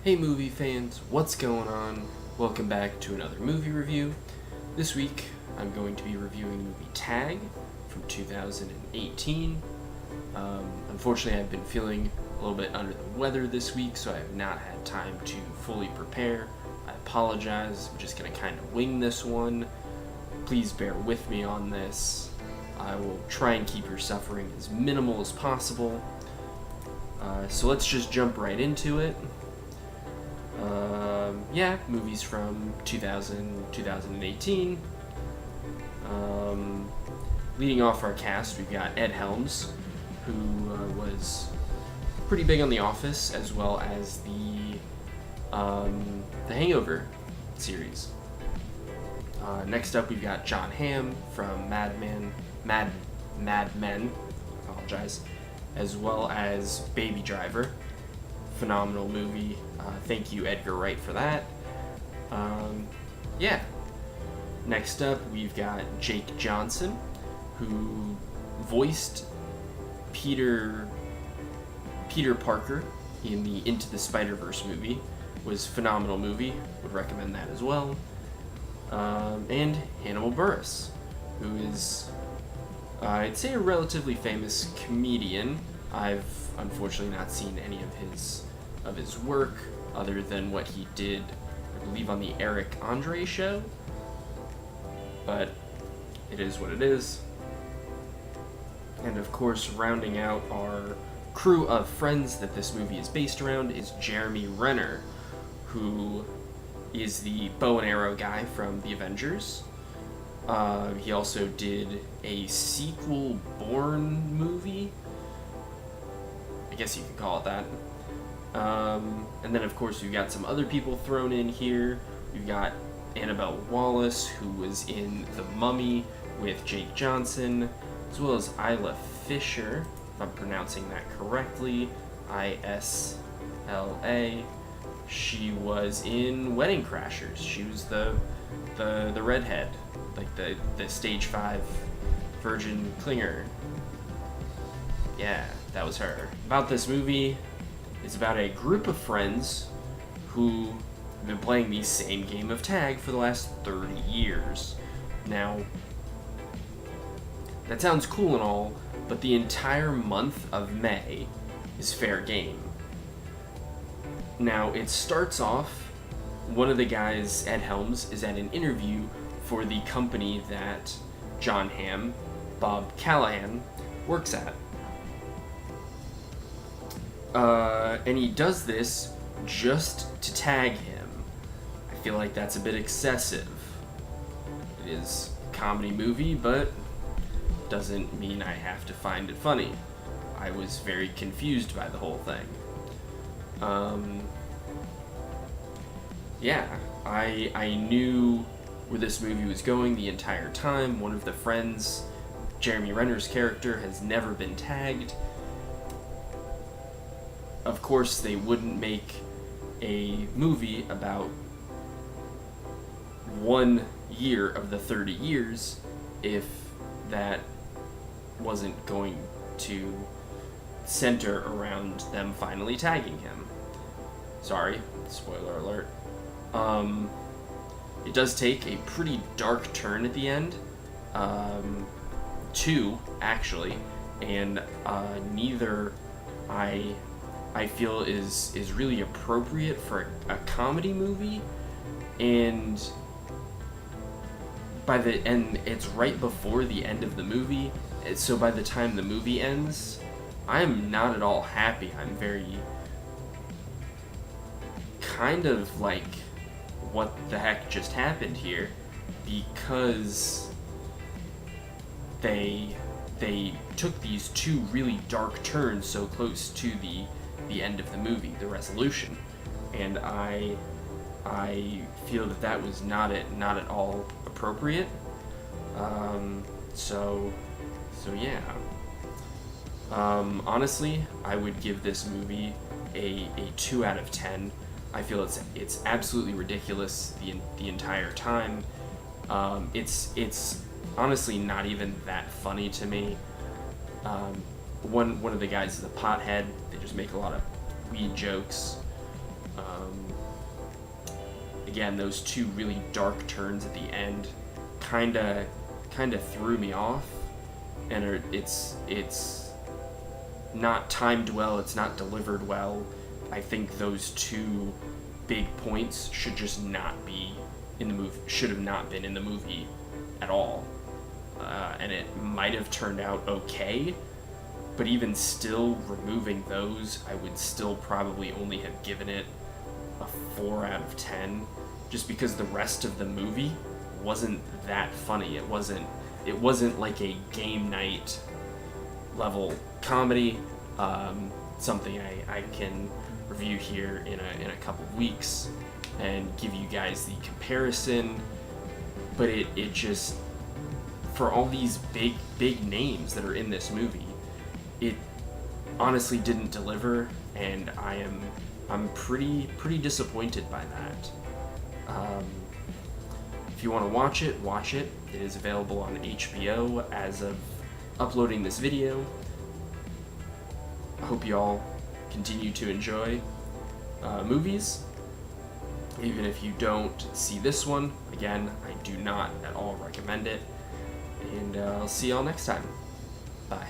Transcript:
Hey movie fans, what's going on? Welcome back to another movie review. This week I'm going to be reviewing the movie Tag from 2018. Unfortunately, I've been feeling a little bit under the weather this week, so I have not had time to fully prepare. I apologize, I'm just going to kind of wing this one. Please bear with me on this. I will try and keep your suffering as minimal as possible. So let's just jump right into it. Movies from 2018. Leading off our cast, we've got Ed Helms, who was pretty big on The Office, as well as the Hangover series. Next up, we've got Jon Hamm from Mad Men, apologize, as well as Baby Driver. Phenomenal movie. Thank you, Edgar Wright, for that. Next up, we've got Jake Johnson, who voiced Peter Parker in the Into the Spider-Verse movie. Was a phenomenal movie. Would recommend that as well. And Hannibal Buress, who is, I'd say, a relatively famous comedian. I've unfortunately not seen any of his work other than what he did, I believe, on the Eric Andre show. But it is what it is. And of course, rounding out our crew of friends that this movie is based around is Jeremy Renner, who is the bow and arrow guy from the Avengers. He also did a sequel Bourne movie, I guess you could call it that. And then, of course, we've got some other people thrown in here. We've got Annabelle Wallis, who was in The Mummy with Jake Johnson, as well as Isla Fisher, if I'm pronouncing that correctly, Isla. She was in Wedding Crashers. She was the redhead, like the stage 5 virgin clinger. Yeah, that was her. About this movie, it's about a group of friends who have been playing the same game of tag for the last 30 years. Now, that sounds cool and all, but the entire month of May is fair game. Now, it starts off, one of the guys, Ed Helms, is at an interview for the company that Jon Hamm, Bob Callahan, works at. And he does this just to tag him. I feel like that's a bit excessive. It is a comedy movie, but doesn't mean I have to find it funny. I was very confused by the whole thing. I knew where this movie was going the entire time. One of the friends, Jeremy Renner's character, has never been tagged. Of course, they wouldn't make a movie about 1 year of the 30 years if that wasn't going to center around them finally tagging him. Sorry, spoiler alert. It does take a pretty dark turn at the end. Two, actually, and neither I feel is really appropriate for a comedy movie, and it's right before the end of the movie, so by the time the movie ends, I'm not at all happy. I'm very kind of like, what the heck just happened here, because they took these two really dark turns so close to the end of the movie, the resolution, and I feel that was not at all appropriate. Honestly, I would give this movie a 2 out of 10. I feel it's absolutely ridiculous the entire time. It's honestly not even that funny to me. One of the guys is a pothead. They just make a lot of weed jokes. again, those two really dark turns at the end kind of threw me off, and it's not timed well, it's not delivered well. I think those two big points should just not be in the movie, should have not been in the movie at all. And it might have turned out okay, but even still, removing those, I would still probably only have given it a 4 out of 10, just because the rest of the movie wasn't that funny. It wasn't like a game night level comedy, something I can review here in a couple of weeks and give you guys the comparison. But it just, for all these big names that are in this movie, it honestly didn't deliver, and I'm pretty disappointed by that. If you want to watch it, watch it. It is available on HBO as of uploading this video. I hope you all continue to enjoy movies. Even if you don't see this one, again, I do not at all recommend it. And I'll see y'all next time. Bye.